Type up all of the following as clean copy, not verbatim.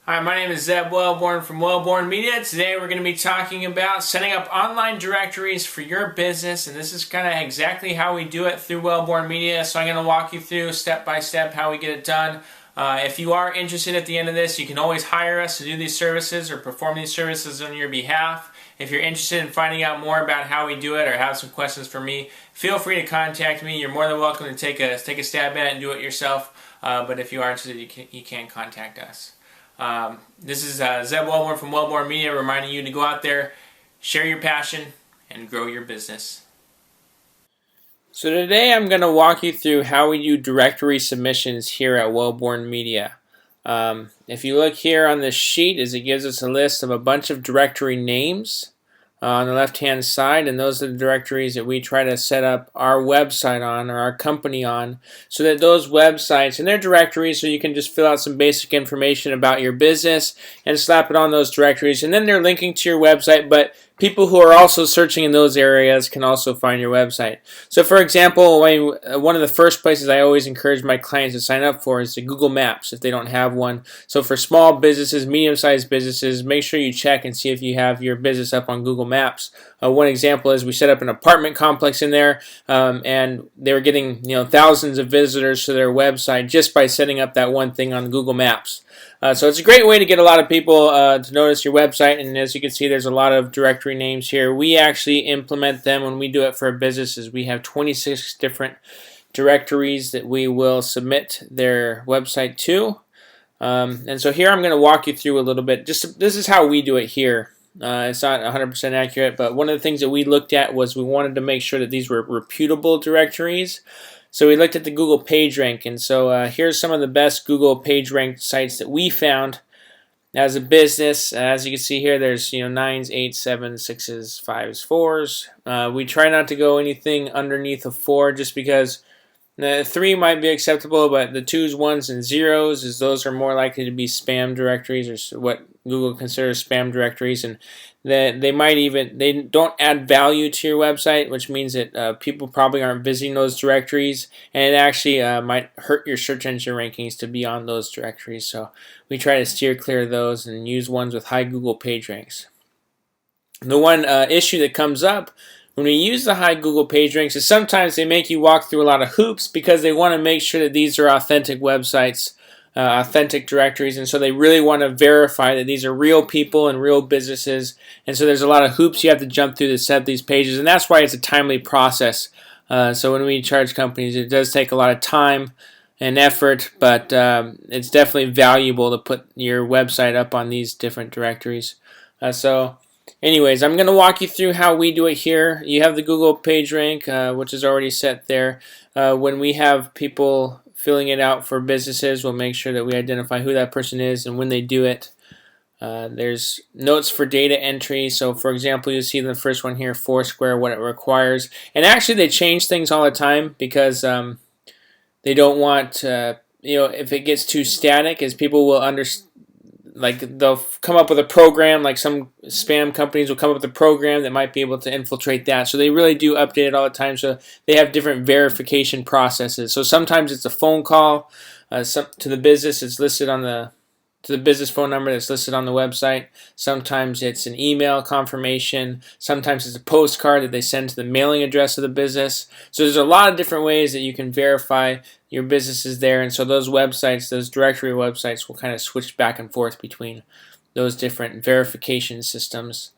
Hi, my name is Zeb Welborn from Welborn Media. Today we're going to be talking about setting up online directories for your business, and this is kind of exactly how we do it through Welborn Media. So I'm going to walk you through step by step how we get it done. If you are interested at the end of this, you can always hire us to do these services or perform these services on your behalf. If you're interested in finding out more about how we do it or have some questions for me, feel free to contact me. You're more than welcome to take a stab at it and do it yourself. But if you are interested, you can contact us. This is Zeb Welborn from Welborn Media reminding you to go out there, share your passion, and grow your business. So today I'm going to walk you through how we do directory submissions here at Welborn Media. If you look here on this sheet, it gives us a list of a bunch of directory names on the left hand side, and those are the directories that we try to set up our website on or our company on, so that those websites and their directories, so you can just fill out some basic information about your business and slap it on those directories, and then they're linking to your website, but people who are also searching in those areas can also find your website. So for example, one of the first places I always encourage my clients to sign up for is the Google Maps if they don't have one. So for small businesses, medium-sized businesses, make sure you check and see if you have your business up on Google Maps. One example is we set up an apartment complex in there, and they were getting thousands of visitors to their website just by setting up that one thing on Google Maps. So it's a great way to get a lot of people to notice your website, and as you can see, there's a lot of directory names here. We actually implement them when we do it for businesses. We have 26 different directories that we will submit their website to. And so here I'm going to walk you through a little bit. This is how we do it here. It's not 100% accurate, but one of the things that we looked at was we wanted to make sure that these were reputable directories. So we looked at the Google PageRank, and so here's some of the best Google PageRank sites that we found as a business. As you can see here, there's 9s, 8s, 7s, 6s, 5s, 4s. We try not to go anything underneath a 4 just because the 3 might be acceptable, but the 2s, 1s, and 0s, those are more likely to be spam directories, or what Google considers spam directories, and they don't add value to your website, which means that people probably aren't visiting those directories, and it actually might hurt your search engine rankings to be on those directories. So we try to steer clear of those and use ones with high Google PageRanks. The one issue that comes up when we use the high Google PageRanks is sometimes they make you walk through a lot of hoops because they want to make sure that these are authentic websites, authentic directories, and so they really want to verify that these are real people and real businesses, and so there's a lot of hoops you have to jump through to set up these pages, and that's why it's a timely process. So when we charge companies, it does take a lot of time and effort, but it's definitely valuable to put your website up on these different directories. Anyways, I'm going to walk you through how we do it here. You have the Google PageRank, which is already set there. When we have people filling it out for businesses, we'll make sure that we identify who that person is and when they do it. There's notes for data entry. So for example, you see the first one here, Foursquare, what it requires. And actually they change things all the time because they don't want, if it gets too static, as people will understand. Like they'll come up with a program, like some spam companies will come up with a program that might be able to infiltrate that. So they really do update it all the time. So they have different verification processes. So sometimes it's a phone call to the business. It's listed on the business phone number that's listed on the website. Sometimes it's an email confirmation. Sometimes it's a postcard that they send to the mailing address of the business. So there's a lot of different ways that you can verify your business is there, and so those websites, those directory websites, will kind of switch back and forth between those different verification systems.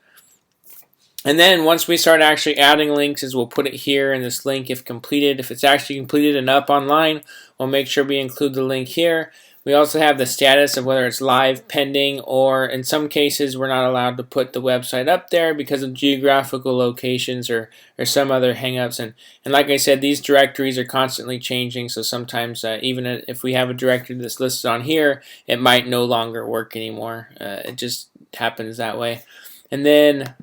And then once we start actually adding links, we'll put it here in this link if completed. If it's actually completed and up online, we'll make sure we include the link here. We also have the status of whether it's live, pending, or in some cases we're not allowed to put the website up there because of geographical locations or some other hangups. And like I said, these directories are constantly changing, so sometimes even if we have a directory that's listed on here, it might no longer work anymore. It just happens that way. And then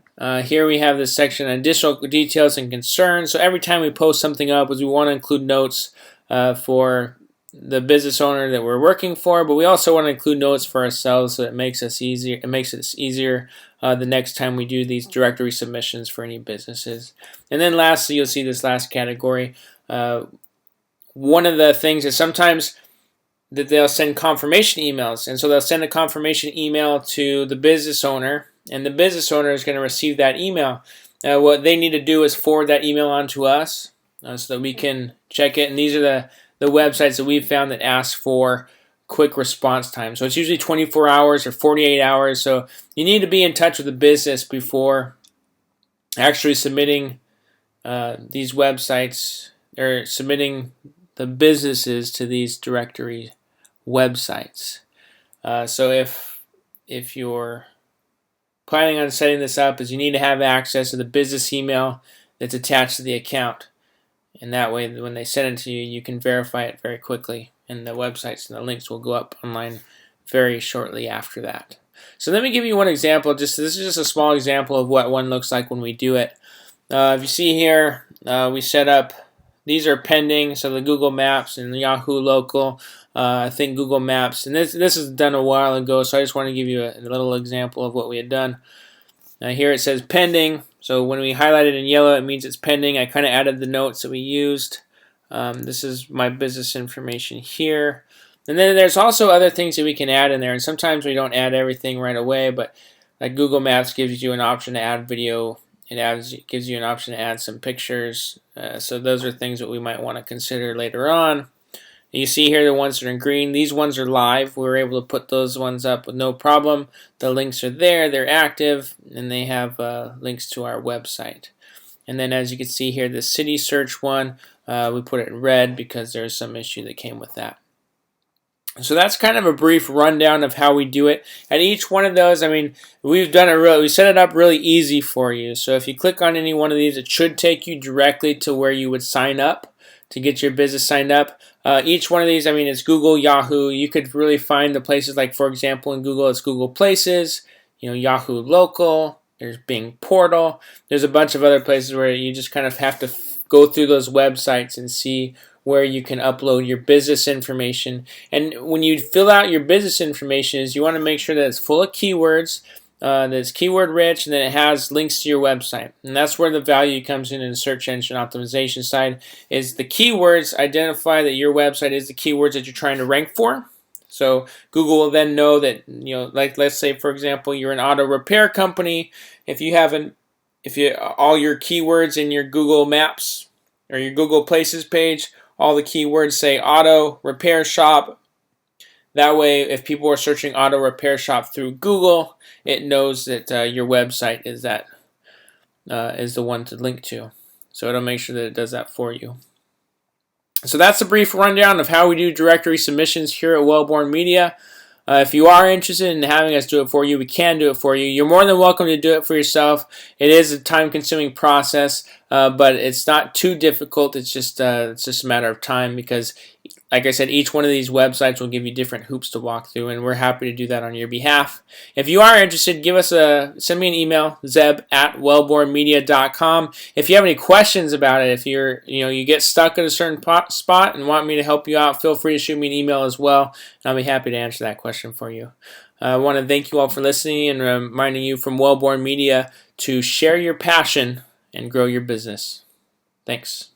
here we have this section, additional details and concerns. So every time we post something up, we want to include notes for the business owner that we're working for, but we also want to include notes for ourselves so it makes us easier. It makes it easier the next time we do these directory submissions for any businesses. And then lastly, you'll see this last category. One of the things is sometimes that they'll send confirmation emails. And so they'll send a confirmation email to the business owner, and the business owner is going to receive that email. What they need to do is forward that email on to us so that we can check it. And these are the websites that we've found that ask for quick response time. So it's usually 24 hours or 48 hours. So you need to be in touch with the business before actually submitting these websites, or submitting the businesses to these directory websites. So if you're planning on setting this up, is you need to have access to the business email that's attached to the account, and that way when they send it to you, you can verify it very quickly, and the websites and the links will go up online very shortly after that. So let me give you one example. This is just a small example of what one looks like when we do it. If you see here, we set up, these are pending, so the Google Maps and the Yahoo Local, I think Google Maps, and this is done a while ago, so I just want to give you a little example of what we had done. Here it says pending, so when we highlight it in yellow, it means it's pending. I kind of added the notes that we used. This is my business information here. And then there's also other things that we can add in there, and sometimes we don't add everything right away, but like Google Maps gives you an option to add video. It gives you an option to add some pictures. So those are things that we might want to consider later on. You see here the ones that are in green. These ones are live. We were able to put those ones up with no problem. The links are there. They're active, and they have links to our website. And then as you can see here, the city search one, we put it in red because there's some issue that came with that. So that's kind of a brief rundown of how we do it. At each one of those, I mean, we set it up really easy for you. So if you click on any one of these, it should take you directly to where you would sign up to get your business signed up. Each one of these, I mean, it's Google, Yahoo. You could really find the places, like for example in Google, it's Google Places, Yahoo Local, there's Bing Portal. There's a bunch of other places where you just kind of have to go through those websites and see where you can upload your business information. And when you fill out your business information, you want to make sure that it's full of keywords, that it's keyword rich, and that it has links to your website. And that's where the value comes in the search engine optimization side, is the keywords identify that your website is the keywords that you're trying to rank for. So Google will then know that, like let's say for example you're an auto repair company. If you all your keywords in your Google Maps or your Google Places page, all the keywords say auto repair shop. That way, if people are searching auto repair shop through Google, it knows that your website is the one to link to. So it'll make sure that it does that for you. So that's a brief rundown of how we do directory submissions here at Welborn Media. If you are interested in having us do it for you, we can do it for you. You're more than welcome to do it for yourself. It is a time-consuming process, but it's not too difficult. It's just a matter of time because, like I said, each one of these websites will give you different hoops to walk through, and we're happy to do that on your behalf. If you are interested, send me an email, zeb@welbornmedia.com. If you have any questions about it, if you get stuck at a certain spot and want me to help you out, feel free to shoot me an email as well, and I'll be happy to answer that question for you. I want to thank you all for listening and reminding you from Welborn Media to share your passion and grow your business. Thanks.